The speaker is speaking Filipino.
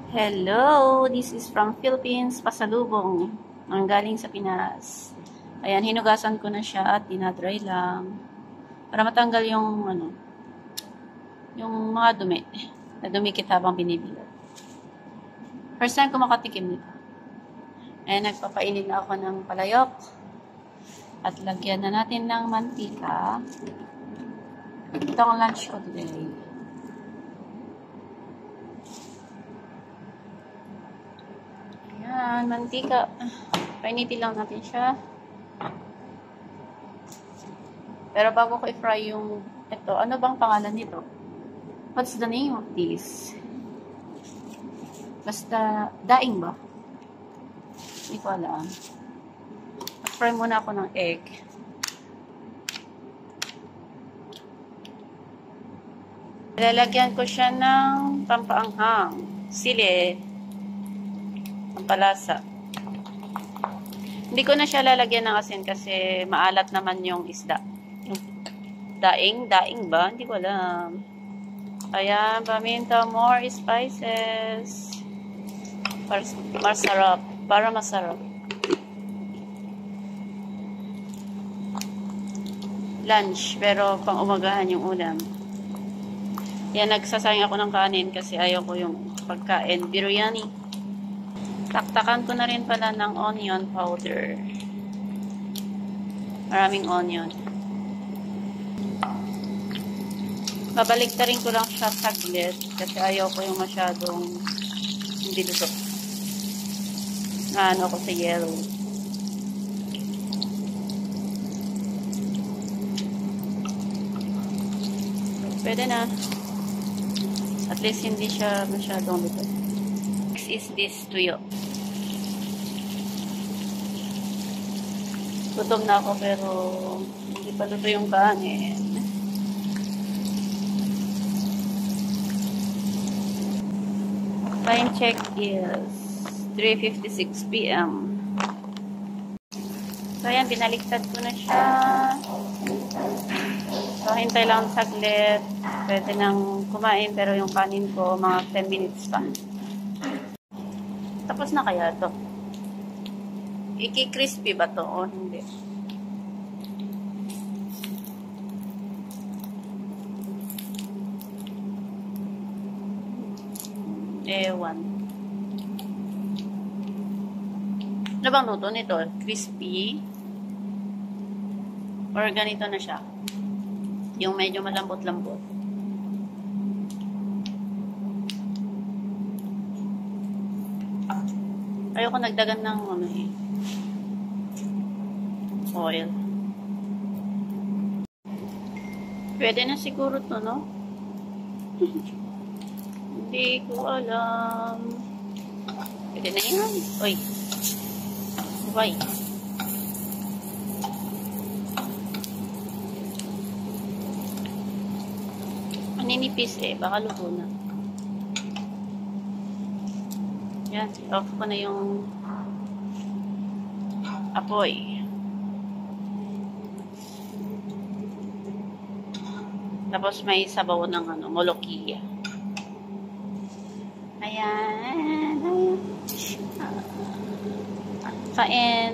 Hello! This is from Philippines, pasalubong. Ang galing sa Pinas. Ayan, hinugasan ko na siya at dinadry lang. Para matanggal yung, yung mga dumi. Na dumikit habang binibilad. First time ko makatikim nito. Ayan, nagpapainit na ako ng palayok. At lagyan na natin ng mantika. Ito ang lunch ko today. Ayan, mantika. Painitin lang natin siya. Pero bago ko i-fry yung ito, ano bang pangalan nito? What's the name of this? Basta, daing ba? Hindi ko alam. Fry muna ako ng egg. Lalagyan ko siya ng pampaanghang. Sili. Pampalasa. Hindi ko na siya lalagyan ng asin kasi maalat naman yung isda. Daing ba? Hindi ko alam. Ayan, paminta, more spices. Para masarap. Lunch, pero pang umagahan yung ulam. Yan, nagsasayang ako ng kanin kasi ayaw ko yung pagkain. Biryani. Taktakan ko na rin pala ng onion powder. Maraming onion. Babaliktarin ko lang siya saglit kasi ayaw ko yung masyadong hindi lusok. Ano ko sa yellow. Pwede na. At least hindi siya masyadong luto. Next is this tuyo. Gutom na ako pero hindi pa luto yung kanin. Time check is 3:56 PM. So ayan, binaliktad ko na siya. So, hintay lang saglit. Pwede nang kumain, pero yung kanin ko, mga 10 minutes pa. Tapos na kaya to? Iki-crispy ba to o hindi? Ewan. Ano bang luto nito? Crispy? Or ganito na siya? Yung medyo malambot-lambot. Ayoko nagdagan ng oil. Pwede na siguro to, no? Hindi ko alam. Pwede na yan. Uy. Uy. Ninipis baka luto na. Yan, off ko na yung apoy. Tapos may sabaw ng molokiya. Ayan. Kain.